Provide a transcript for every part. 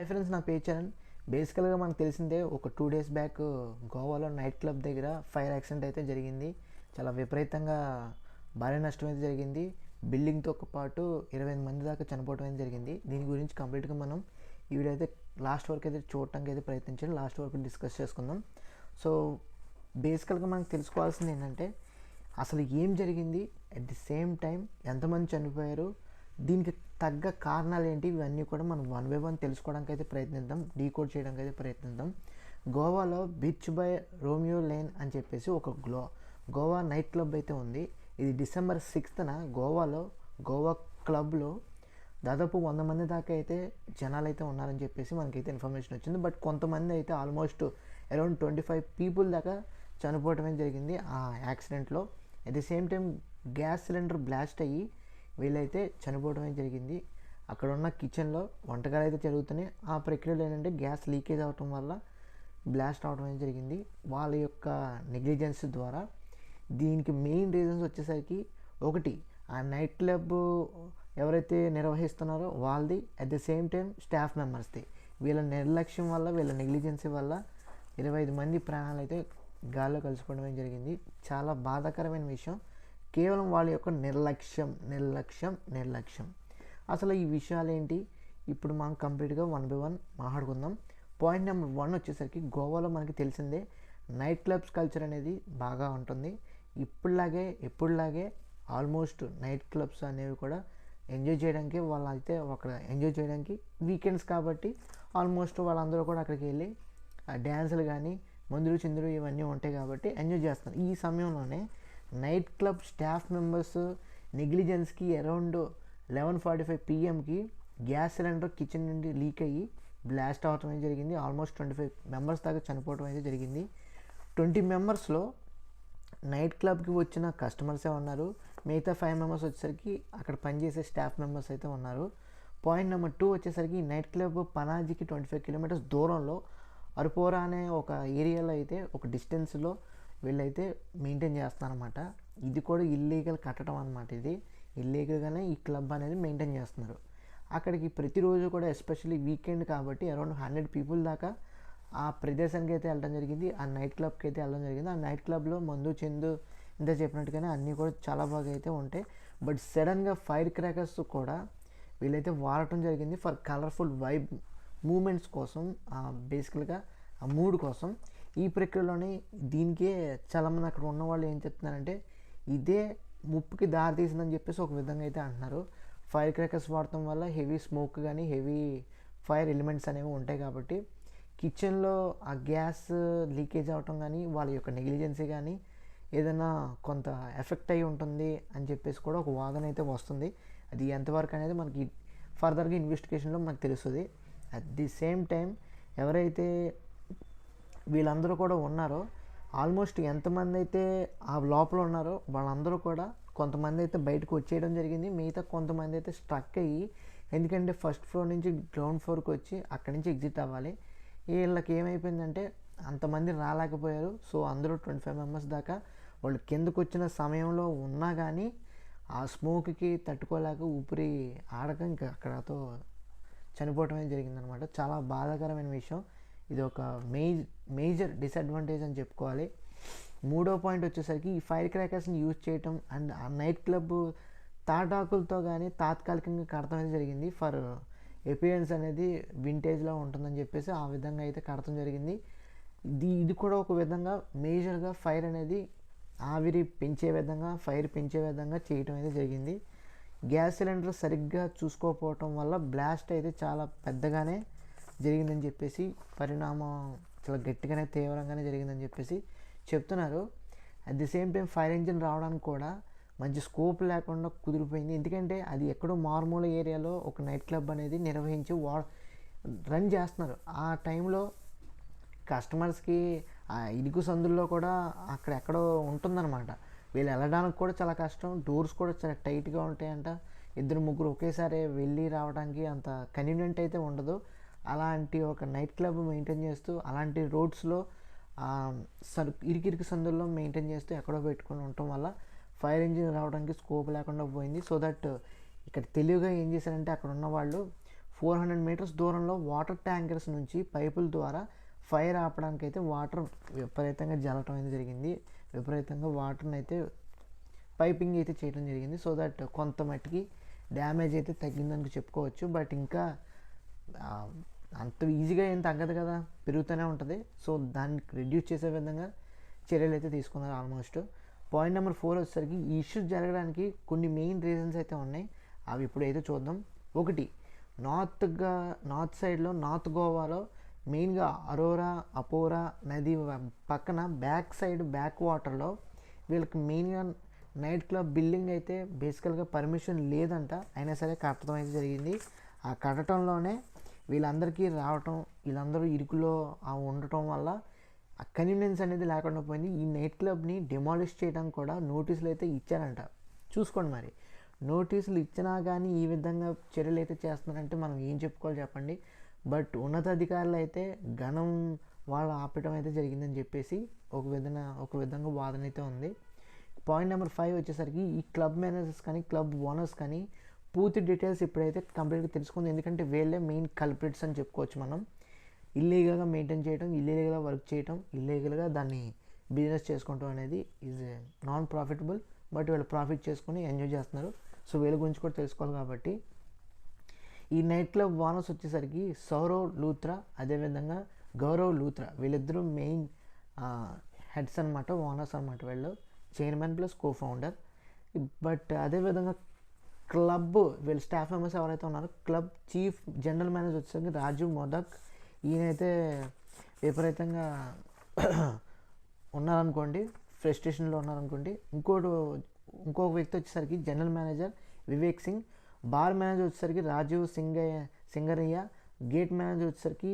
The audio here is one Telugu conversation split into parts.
హాయ్ ఫ్రెండ్స్, నా పేరు చరణ్. బేసికల్గా మనకు తెలిసిందే, ఒక 2 days బ్యాక్ గోవాలో నైట్ క్లబ్ దగ్గర ఫైర్ యాక్సిడెంట్ అయితే జరిగింది. చాలా విపరీతంగా భారీ నష్టం అయితే జరిగింది. బిల్డింగ్తో పాటు 28 మంది దాకా చనిపోవడం అయితే జరిగింది. దీని గురించి కంప్లీట్గా మనం ఈ వీడియో అయితే లాస్ట్ వరకు అయితే చూడటానికి అయితే ప్రయత్నించండి. లాస్ట్ వరకు డిస్కస్ చేసుకుందాం. సో బేసికల్గా మనకు తెలుసుకోవాల్సింది ఏంటంటే, అసలు ఏం జరిగింది, అట్ ది సేమ్ టైం ఎంతమంది చనిపోయారు, దీనికి తగ్గ కారణాలు ఏంటి, ఇవన్నీ కూడా మనం 1 by 1 తెలుసుకోవడానికి అయితే ప్రయత్నిద్దాం, డీకోడ్ చేయడానికి అయితే ప్రయత్నిద్దాం. గోవాలో బీచ్ బై రోమియో లేన్ అని చెప్పేసి ఒక గోవా నైట్ క్లబ్ అయితే ఉంది. ఇది December 6th గోవాలో గోవా క్లబ్లో దాదాపు 100 మంది దాకా అయితే జనాలు అయితే ఉన్నారని చెప్పేసి మనకైతే ఇన్ఫర్మేషన్ వచ్చింది. బట్ కొంతమంది అయితే ఆల్మోస్ట్ అరౌండ్ 25 people దాకా చనిపోవటమే జరిగింది ఆ యాక్సిడెంట్లో. At the same time gas cylinder blast అయ్యి వీళ్ళైతే చనిపోవడమే జరిగింది. అక్కడ ఉన్న కిచెన్లో వంటకాలు అయితే జరుగుతున్నాయి. ఆ ప్రక్రియలో ఏంటంటే గ్యాస్ లీకేజ్ అవటం వల్ల బ్లాస్ట్ అవడం అయితే జరిగింది వాళ్ళ యొక్క నెగ్లిజెన్స్ ద్వారా. దీనికి మెయిన్ రీజన్స్ వచ్చేసరికి, ఒకటి ఆ నైట్ క్లబ్ ఎవరైతే నిర్వహిస్తున్నారో వాళ్ళది, at the same time staff మెంబర్స్ది. వీళ్ళ నిర్లక్ష్యం వల్ల, వీళ్ళ నెగ్లిజెన్సీ వల్ల 25 మంది ప్రాణాలు అయితే గాల్లో కలిసిపోవడం జరిగింది. చాలా బాధాకరమైన విషయం. కేవలం వాళ్ళ యొక్క నిర్లక్ష్యం. అసలు ఈ విషయాలు ఏంటి, ఇప్పుడు మనం కంప్లీట్గా 1 by 1 మాట్లాడుకుందాం. పాయింట్ నెంబర్ 1 వచ్చేసరికి, గోవాలో మనకి తెలిసిందే నైట్ క్లబ్స్ కల్చర్ అనేది బాగా ఉంటుంది. ఎప్పుడులాగే ఆల్మోస్ట్ నైట్ క్లబ్స్ అనేవి కూడా ఎంజాయ్ చేయడానికి, వాళ్ళైతే అక్కడ ఎంజాయ్ చేయడానికి వీకెండ్స్ కాబట్టి ఆల్మోస్ట్ వాళ్ళందరూ కూడా అక్కడికి వెళ్ళి డ్యాన్సులు కానీ మందులు చిందులు ఇవన్నీ ఉంటాయి కాబట్టి ఎంజాయ్ చేస్తారు. ఈ సమయంలోనే నైట్ క్లబ్ స్టాఫ్ మెంబర్స్ నెగ్లిజెన్స్కి around 11:45 PM gas cylinder kitchen నుండి లీక్ అయ్యి బ్లాస్ట్ అవటం జరిగింది. ఆల్మోస్ట్ 25 members దాకా చనిపోవడం అయితే జరిగింది. 20 members నైట్ క్లబ్కి వచ్చిన కస్టమర్సే ఉన్నారు. మిగతా 5 members వచ్చేసరికి అక్కడ పనిచేసే స్టాఫ్ మెంబర్స్ అయితే ఉన్నారు. పాయింట్ నెంబర్ 2 వచ్చేసరికి, నైట్ క్లబ్ పనాజీకి 25 kilometers దూరంలో అరుపోరా అనే ఒక ఏరియాలో అయితే ఒక డిస్టెన్స్లో వీళ్ళైతే మెయింటైన్ చేస్తారనమాట. ఇది కూడా ఇల్లీగల్ కట్టడం అనమాట. ఇది ఇల్లీగల్గానే ఈ క్లబ్ అనేది మెయింటైన్ చేస్తున్నారు. అక్కడికి ప్రతిరోజు కూడా, ఎస్పెషల్లీ వీకెండ్ కాబట్టి, అరౌండ్ 100 people దాకా ఆ ప్రదేశానికి అయితే వెళ్ళడం జరిగింది. ఆ నైట్ క్లబ్కి అయితే వెళ్ళడం జరిగింది. ఆ నైట్ క్లబ్లో మందు చెందు ఇంత చెప్పినట్టుగానే అన్నీ కూడా చాలా బాగా అయితే ఉంటాయి. బట్ సడన్గా ఫైర్ క్రాకర్స్ కూడా వీళ్ళైతే వాడటం జరిగింది ఫర్ కలర్ఫుల్ వైబ్ మూమెంట్స్ కోసం, బేసికల్గా ఆ మూడ్ కోసం. ఈ ప్రక్రియలోనే దీనికే చాలామంది అక్కడ ఉన్న వాళ్ళు ఏం చెప్తున్నారంటే, ఇదే ముప్పుకి దారి తీసిందని చెప్పేసి ఒక విధంగా అయితే అంటున్నారు. ఫైర్ క్రాకర్స్ వాడటం వల్ల హెవీ స్మోక్ కానీ హెవీ ఫైర్ ఎలిమెంట్స్ అనేవి ఉంటాయి కాబట్టి, కిచెన్లో ఆ గ్యాస్ లీకేజ్ అవటం కానీ, వాళ్ళ యొక్క నెగ్లిజెన్సీ కానీ ఏదైనా కొంత ఎఫెక్ట్ అయి ఉంటుంది అని చెప్పేసి కూడా ఒక వాదన అయితే వస్తుంది. అది ఎంతవరకు అనేది మనకి ఫర్దర్గా ఇన్వెస్టిగేషన్లో మనకు తెలుస్తుంది. అట్ ది సేమ్ టైం ఎవరైతే వీళ్ళందరూ కూడా ఉన్నారో, ఆల్మోస్ట్ ఎంతమంది అయితే ఆ లోపల ఉన్నారో వాళ్ళందరూ కూడా, కొంతమంది అయితే బయటకు వచ్చేయడం జరిగింది. మిగతా కొంతమంది అయితే స్ట్రక్ అయ్యి, ఎందుకంటే ఫస్ట్ ఫ్లోర్ నుంచి గ్రౌండ్ ఫ్లోర్కి వచ్చి అక్కడి నుంచి ఎగ్జిట్ అవ్వాలి. వీళ్ళకి ఏమైపోయిందంటే అంతమంది రాలేకపోయారు. సో అందులో 25 members దాకా వాళ్ళు కిందకు వచ్చిన సమయంలో ఉన్నా కానీ ఆ స్మోక్కి తట్టుకోలేక ఊపిరి ఆడక ఇంకా అక్కడతో చనిపోవటమే జరిగిందనమాట. చాలా బాధాకరమైన విషయం. ఇది ఒక మేజర్ డిసడ్వాంటేజ్ అని చెప్పుకోవాలి. 3వ పాయింట్ వచ్చేసరికి, ఈ ఫైర్ క్రాకర్స్ని యూజ్ చేయటం అండ్ ఆ నైట్ క్లబ్ తాటాకులతో కానీ తాత్కాలికంగా కడతం అనేది జరిగింది. ఫర్ ఎపిరియన్స్ అనేది వింటేజ్లో ఉంటుందని చెప్పేసి ఆ విధంగా అయితే కడతం జరిగింది. ఇది కూడా ఒక విధంగా మేజర్గా ఫైర్ అనేది ఆవిరి పెంచే విధంగా, ఫైర్ పెంచే విధంగా చేయటం అయితే జరిగింది. గ్యాస్ సిలిండర్ సరిగ్గా చూసుకోకపోవటం వల్ల బ్లాస్ట్ అయితే చాలా పెద్దగానే జరిగిందని చెప్పేసి, పరిణామం చాలా గట్టిగానే తీవ్రంగానే జరిగిందని చెప్పేసి చెప్తున్నారు. At the same time fire engine రావడానికి కూడా మంచి స్కోప్ లేకుండా కుదిరిపోయింది. ఎందుకంటే అది ఎక్కడో మారుమూల ఏరియాలో ఒక నైట్ క్లబ్ అనేది నిర్వహించి రన్ చేస్తున్నారు. ఆ టైంలో కస్టమర్స్కి ఆ ఇరుకు సందుల్లో కూడా అక్కడెక్కడో ఉంటుందన్నమాట. వీళ్ళు వెళ్ళడానికి కూడా చాలా కష్టం. డోర్స్ కూడా చాలా టైట్గా ఉంటాయంట. 2-3 ఒకేసారి వెళ్ళి రావడానికి అంత కన్వీనియంట్ అయితే ఉండదు. అలాంటి ఒక నైట్ క్లబ్ మెయింటైన్ చేస్తూ, అలాంటి రోడ్స్లో ఇరికి సందుల్లో మెయింటైన్ చేస్తూ ఎక్కడో పెట్టుకొని ఉండటం వల్ల ఫైర్ ఇంజిన్ రావడానికి స్కోప్ లేకుండా పోయింది. సో దట్ ఇక్కడ తెలివిగా ఏం చేశారంటే, అక్కడ ఉన్న వాళ్ళు 400 మీటర్స్ దూరంలో వాటర్ ట్యాంకర్స్ నుంచి పైపుల ద్వారా ఫైర్ ఆపడానికి అయితే వాటర్ విపరీతంగా జల్లటం అయితే జరిగింది. విపరీతంగా వాటర్ని అయితే పైపింగ్ అయితే చేయడం జరిగింది. సో దట్ కొంత మట్టికి డ్యామేజ్ అయితే తగ్గిందని చెప్పుకోవచ్చు. బట్ ఇంకా అంత ఈజీగా ఏం తగ్గదు కదా, పెరుగుతూనే ఉంటుంది. సో దాన్ని రెడ్యూస్ చేసే విధంగా చర్యలు అయితే తీసుకున్నారు ఆల్మోస్ట్. పాయింట్ నెంబర్ 4 వచ్చేసరికి ఈ ఇష్యూస్ జరగడానికి కొన్ని మెయిన్ రీజన్స్ అయితే ఉన్నాయి. అవి ఇప్పుడు అయితే చూద్దాం. ఒకటి, నార్త్ సైడ్లో నార్త్ గోవాలో మెయిన్గా అపోరా నది పక్కన బ్యాక్ వాటర్లో వీళ్ళకి మెయిన్గా నైట్ క్లబ్ బిల్డింగ్ అయితే బేసికల్గా పర్మిషన్ లేదంట. అయినా సరే కట్టడం అయితే జరిగింది. ఆ కట్టడంలోనే వీళ్ళందరికీ రావటం, వీళ్ళందరూ ఇరుకులో ఉండటం వల్ల ఆ కన్వీనియన్స్ అనేది లేకుండా పోయింది. ఈ నైట్ క్లబ్ని డిమాలిష్ చేయడానికి కూడా నోటీసులు అయితే ఇచ్చారంట. చూసుకోండి మరి, నోటీసులు ఇచ్చినా కానీ ఈ విధంగా చర్యలు అయితే చేస్తున్నారంటే మనం ఏం చెప్పుకోవాలి చెప్పండి. బట్ ఉన్నతాధికారులు అయితే ఘనం వాళ్ళు ఆపటం అయితే జరిగిందని చెప్పేసి ఒక విధంగా వాదన అయితే ఉంది. పాయింట్ నెంబర్ 5 వచ్చేసరికి ఈ క్లబ్ మేనేజర్స్ కానీ క్లబ్ ఓనర్స్ కానీ పూర్తి డీటెయిల్స్ ఇప్పుడైతే కంప్లీట్గా తెలుసుకుంది. ఎందుకంటే వీళ్ళే మెయిన్ కల్ప్రిట్స్ అని చెప్పుకోవచ్చు మనం. ఇల్లీగల్గా మెయింటైన్ చేయడం, ఇల్లీగల్గా వర్క్ చేయడం, ఇల్లీగల్గా దాన్ని బిజినెస్ చేసుకుంటాం అనేది ఈజ్ నాన్ ప్రాఫిటబుల్. బట్ వీళ్ళు ప్రాఫిట్ చేసుకుని ఎంజాయ్ చేస్తున్నారు. సో వీళ్ళ గురించి కూడా తెలుసుకోవాలి. కాబట్టి ఈ నైట్ క్లబ్ ఓనర్స్ వచ్చేసరికి సౌరవ్ లూత్రా, అదేవిధంగా గౌరవ్ లూత్రా, వీళ్ళిద్దరూ మెయిన్ హెడ్స్ అనమాట, ఓనర్స్ అనమాట. వీళ్ళు chairman plus co founder. But అదేవిధంగా క్లబ్ వీళ్ళ స్టాఫ్ మెంబర్స్ ఎవరైతే ఉన్నారో క్లబ్ చీఫ్ జనరల్ మేనేజర్ వచ్చేసరికి రాజు మోదక్. ఈయనైతే విపరీతంగా ఉన్నారనుకోండి, ఫ్రస్ట్రేషన్లో ఉన్నారనుకోండి. ఇంకొక వ్యక్తి వచ్చేసరికి general manager Vivek Singh, bar manager వచ్చేసరికి రాజీవ్ సింగరయ్య, గేట్ మేనేజర్ వచ్చేసరికి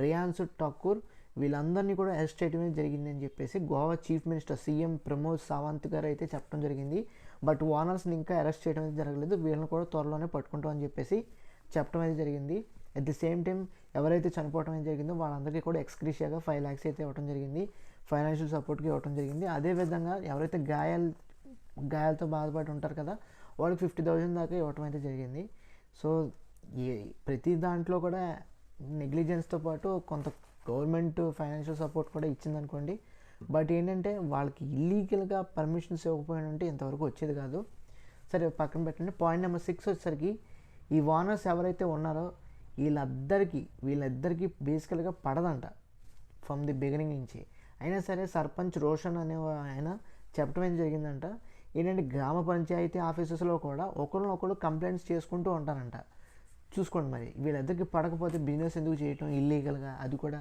రియాన్సు ఠాకూర్. వీళ్ళందరినీ కూడా అరెస్ట్ చేయడమే జరిగింది అని చెప్పేసి Goa chief minister CM Pramod Sawant గారు అయితే చెప్పడం జరిగింది. బట్ ఓనర్స్ని ఇంకా అరెస్ట్ చేయడం అయితే జరగలేదు. వీళ్ళని కూడా త్వరలోనే పట్టుకుంటాం అని చెప్పేసి చెప్పడం అయితే జరిగింది. అట్ ది సేమ్ టైం ఎవరైతే చనిపోవడం అయితే జరిగిందో వాళ్ళందరికీ కూడా ఎక్స్గ్రీషియాగా 5 lakhs అయితే ఇవ్వడం జరిగింది, ఫైనాన్షియల్ సపోర్ట్కి ఇవ్వడం జరిగింది. అదేవిధంగా ఎవరైతే గాయాలతో బాధపడి ఉంటారు కదా, వాళ్ళకి 50,000 దాకా ఇవ్వటం అయితే జరిగింది. సో ప్రతి దాంట్లో కూడా నెగ్లిజెన్స్తో పాటు కొంత గవర్నమెంట్ ఫైనాన్షియల్ సపోర్ట్ కూడా ఇచ్చిందనుకోండి. బట్ ఏంటంటే వాళ్ళకి ఇల్లీగల్గా పర్మిషన్స్ ఇవ్వకపోయినంటే ఇంతవరకు వచ్చేది కాదు. సరే పక్కన పెట్టండి. పాయింట్ నెంబర్ 6 వచ్చేసరికి ఈ ఓనర్స్ ఎవరైతే ఉన్నారో వీళ్ళిద్దరికీ బేసికల్గా పడదంట ఫ్రమ్ ది బిగినింగ్ నుంచి. అయినా సరే సర్పంచ్ రోషన్ అనే ఆయన చెప్పడం ఏం జరిగిందంట, ఏంటంటే గ్రామ పంచాయతీ ఆఫీసెస్లో కూడా ఒకరినొకరు కంప్లైంట్స్ చేసుకుంటూ ఉంటారంట. చూసుకోండి మరి, వీళ్ళిద్దరికి పడకపోతే బిజినెస్ ఎందుకు చేయటం ఇల్లీగల్గా, అది కూడా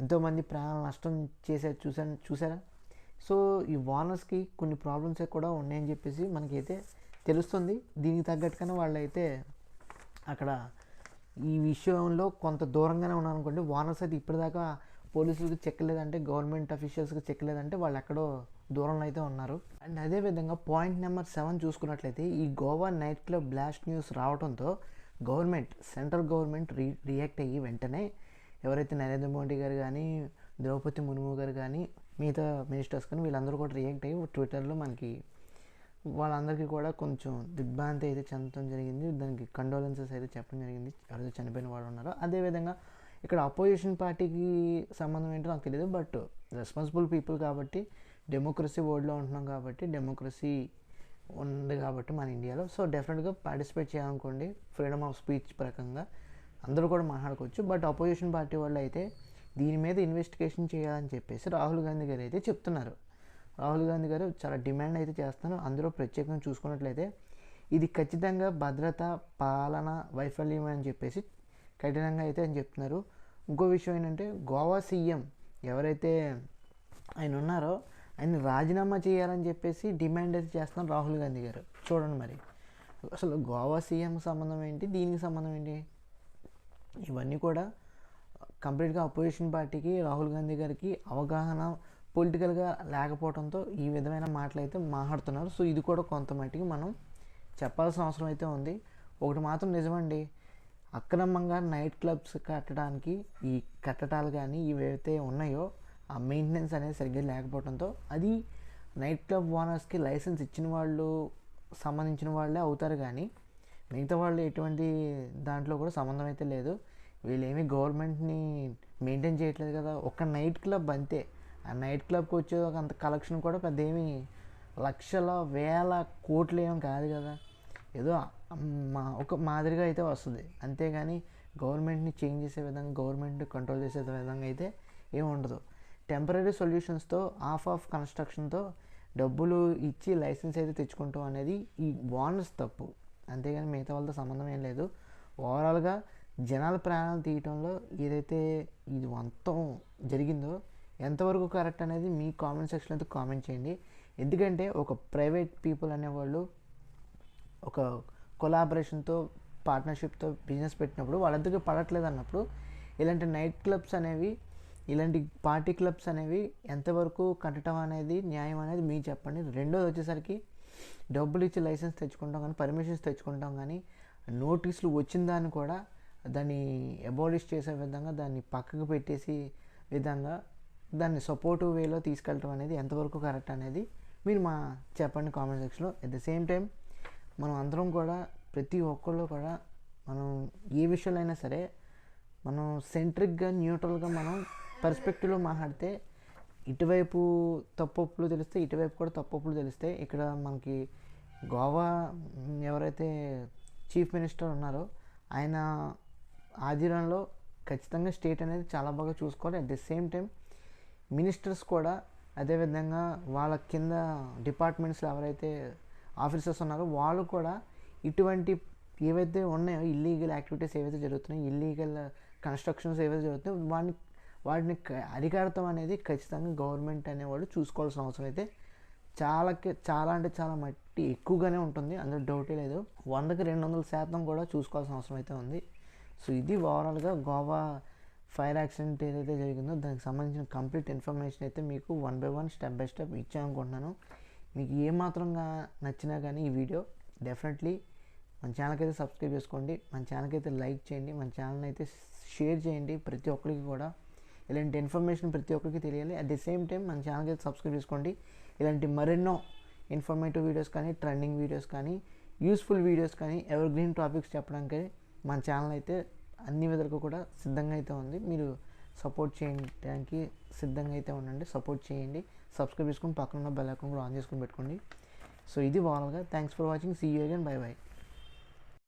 ఎంతోమంది ప్రాణ నష్టం చూసారా. సో ఈ ఓనర్స్కి కొన్ని ప్రాబ్లమ్స్ కూడా ఉన్నాయని చెప్పేసి మనకైతే తెలుస్తుంది. దీనికి తగ్గట్టుగానే వాళ్ళైతే అక్కడ ఈ విషయంలో కొంత దూరంగానే ఉన్నారనుకోండి. ఓనర్స్ అయితే ఇప్పటిదాకా పోలీసులకు చెక్కలేదంటే, గవర్నమెంట్ అఫీషియల్స్కి చెక్కలేదంటే వాళ్ళు ఎక్కడో దూరంలో అయితే ఉన్నారు. అండ్ అదేవిధంగా పాయింట్ నెంబర్ 7 చూసుకున్నట్లయితే ఈ Goa night club blast news రావడంతో సెంట్రల్ గవర్నమెంట్ రియాక్ట్ అయ్యి వెంటనే ఎవరైతే నరేంద్ర మోడీ గారు కానీ, ద్రౌపది ముర్ము గారు కానీ, మిగతా మినిస్టర్స్ కానీ వీళ్ళందరూ కూడా రియాక్ట్ అయ్యి ట్విట్టర్లో మనకి వాళ్ళందరికీ కూడా కొంచెం దిగ్భ్రాంతి అయితే చెందడం జరిగింది. దానికి కండోలెన్సెస్ అయితే చెప్పడం జరిగింది ఎవరైతే చనిపోయిన వాళ్ళు ఉన్నారో. అదేవిధంగా ఇక్కడ అపోజిషన్ పార్టీకి సంబంధం ఏంటో నాకు తెలియదు. బట్ రెస్పాన్సిబుల్ పీపుల్ కాబట్టి, డెమోక్రసీ వరల్డ్లో ఉంటున్నాం కాబట్టి, డెమోక్రసీ ఉంది కాబట్టి మన ఇండియాలో, సో డెఫినెట్గా పార్టిసిపేట్ చేయాలనుకోండి. ఫ్రీడమ్ ఆఫ్ స్పీచ్ ప్రకంగా అందరూ కూడా మాట్లాడుకోవచ్చు. బట్ అపోజిషన్ పార్టీ వాళ్ళు అయితే దీని మీద ఇన్వెస్టిగేషన్ చేయాలని చెప్పేసి రాహుల్ గాంధీ గారు అయితే చెప్తున్నారు. రాహుల్ గాంధీ గారు చాలా డిమాండ్ అయితే చేస్తున్నారు. అందులో ప్రత్యేకంగా చూసుకున్నట్లయితే ఇది ఖచ్చితంగా భద్రత పాలన వైఫల్యం అని చెప్పేసి కఠినంగా అయితే అని చెప్తున్నారు. ఇంకో విషయం ఏంటంటే గోవా సీఎం ఎవరైతే ఆయన ఉన్నారో ఆయన రాజీనామా చేయాలని చెప్పేసి డిమాండ్ అయితే చేస్తున్నారు రాహుల్ గాంధీ గారు. చూడండి మరి, అసలు గోవా సీఎం సంబంధం ఏంటి, దీనికి సంబంధం ఏంటి, ఇవన్నీ కూడా కంప్లీట్గా అపోజిషన్ పార్టీకి రాహుల్ గాంధీ గారికి అవగాహన పొలిటికల్గా లేకపోవడంతో ఈ విధమైన మాటలు అయితే మాట్లాడుతున్నారు. సో ఇది కూడా కొంత మట్టికి మనం చెప్పాల్సిన అవసరం అయితే ఉంది. ఒకటి మాత్రం నిజమండి, అక్రమంగా నైట్ క్లబ్స్ కట్టడానికి ఈ కట్టడాలు కానీ ఇవైతే ఉన్నాయో ఆ మెయింటెనెన్స్ అనేది సరిగ్గా లేకపోవడంతో అది నైట్ క్లబ్ ఓనర్స్కి లైసెన్స్ ఇచ్చిన వాళ్ళు సంబంధించిన వాళ్ళే అవుతారు. కానీ మిగతా వాళ్ళు ఎటువంటి దాంట్లో కూడా సంబంధం అయితే లేదు. వీళ్ళు ఏమీ గవర్నమెంట్ని మెయింటైన్ చేయట్లేదు కదా. ఒక నైట్ క్లబ్ అంతే. ఆ నైట్ క్లబ్కి వచ్చే అంత కలెక్షన్ కూడా పెద్ద ఏమి లక్షల వేల కోట్లు ఏం కాదు కదా. ఏదో ఒక మాదిరిగా అయితే వస్తుంది, అంతేగాని గవర్నమెంట్ని చేంజ్ చేసే విధంగా, గవర్నమెంట్ని కంట్రోల్ చేసే విధంగా అయితే ఏమి ఉండదు. టెంపరీ సొల్యూషన్స్తో ఆఫ్ కన్స్ట్రక్షన్తో డబ్బులు ఇచ్చి లైసెన్స్ అయితే తెచ్చుకుంటాం అనేది ఈ ఓనర్స్ తప్పు, అంతేగాని మిగతా వాళ్ళతో సంబంధం ఏం లేదు. ఓవరాల్గా జనాల ప్రాణాలు తీయటంలో ఏదైతే ఇది మొత్తం జరిగిందో ఎంతవరకు కరెక్ట్ అనేది మీ కామెంట్ సెక్షన్లో అయితే కామెంట్ చేయండి. ఎందుకంటే ఒక ప్రైవేట్ పీపుల్ అనేవాళ్ళు ఒక కొలాబరేషన్తో, పార్ట్నర్షిప్తో బిజినెస్ పెట్టినప్పుడు వాళ్ళందరికీ పడట్లేదు అన్నప్పుడు ఇలాంటి నైట్ క్లబ్స్ అనేవి, ఇలాంటి పార్టీ క్లబ్స్ అనేవి ఎంతవరకు కట్టడం అనేది న్యాయం అనేది మీరు చెప్పండి. రెండోది వచ్చేసరికి డబ్బులు ఇచ్చి లైసెన్స్ తెచ్చుకుంటాం కానీ, పర్మిషన్స్ తెచ్చుకుంటాం కానీ, నోటీసులు వచ్చిన దాన్ని కూడా దాన్ని అబాలిష్ చేసే విధంగా, దాన్ని పక్కకు పెట్టేసి విధంగా దాన్ని సపోర్టివ్ వేలో తీసుకెళ్ళటం అనేది ఎంతవరకు కరెక్ట్ అనేది మీరు చెప్పండి కామెంట్ సెక్షన్లో. అట్ ద సేమ్ టైం మనం అందరం కూడా, ప్రతి ఒక్కళ్ళు కూడా, మనం ఏ విషయంలో అయినా సరే మనం సెంట్రిక్గా, న్యూట్రల్గా మనం పర్స్పెక్టివ్లో మాట్లాడితే ఇటువైపు తప్పొప్పులు తెలుస్తాయి, ఇటువైపు కూడా తప్పొప్పులు తెలుస్తాయి. ఇక్కడ మనకి గోవా ఎవరైతే చీఫ్ మినిస్టర్ ఉన్నారో ఆయన ఆధీనంలో ఖచ్చితంగా స్టేట్ అనేది చాలా బాగా చూసుకోవాలి. At the same time ministers కూడా అదేవిధంగా వాళ్ళ కింద డిపార్ట్మెంట్స్లో ఎవరైతే ఆఫీసర్స్ ఉన్నారో వాళ్ళు కూడా ఇటువంటి ఏవైతే ఉన్నాయో ఇల్లీగల్ యాక్టివిటీస్ ఏవైతే జరుగుతున్నాయో, ఇల్లీగల్ కన్స్ట్రక్షన్స్ ఏవైతే జరుగుతున్నాయో వాటిని అరికడతాం అనేది ఖచ్చితంగా గవర్నమెంట్ అనేవాళ్ళు చూసుకోవాల్సిన అవసరం అయితే చాలా అంటే చాలా మట్టి ఎక్కువగానే ఉంటుంది, అందులో డౌటే లేదు. 100కి 200% కూడా చూసుకోవాల్సిన అవసరం అయితే ఉంది. సో ఇది ఓవరాల్గా గోవా ఫైర్ యాక్సిడెంట్ ఏదైతే జరిగిందో దానికి సంబంధించిన కంప్లీట్ ఇన్ఫర్మేషన్ అయితే మీకు 1 by 1 స్టెప్ బై స్టెప్ ఇచ్చామనుకుంటున్నాను. మీకు ఏమాత్రంగా నచ్చినా కానీ ఈ వీడియో డెఫినెట్లీ మన ఛానల్కి అయితే సబ్స్క్రైబ్ చేసుకోండి, మన ఛానల్కి అయితే లైక్ చేయండి, మన ఛానల్ని అయితే షేర్ చేయండి. ప్రతి ఒక్కరికి కూడా ఇలాంటి ఇన్ఫర్మేషన్ ప్రతి ఒక్కరికి తెలియాలి. అట్ ది సేమ్ టైం మన ఛానల్కి అయితే సబ్స్క్రైబ్ చేసుకోండి. ఇలాంటి మరెన్నో ఇన్ఫర్మేటివ్ వీడియోస్ కానీ, ట్రెండింగ్ వీడియోస్ కానీ, యూస్ఫుల్ వీడియోస్ కానీ, ఎవర్ గ్రీన్ టాపిక్స్ చెప్పడానికి మన ఛానల్ అయితే అన్ని విధాలుగా కూడా సిద్ధంగా అయితే ఉంది. మీరు సపోర్ట్ చేయడానికి సిద్ధంగా అయితే ఉండండి, సపోర్ట్ చేయండి, సబ్స్క్రైబ్ చేసుకుని పక్కన ఉన్న బెల్ ఐకాన్ కూడా ఆన్ చేసుకుని పెట్టుకోండి. సో ఇది ఓవరాల్గా. Thanks for watching. See you again. Bye by.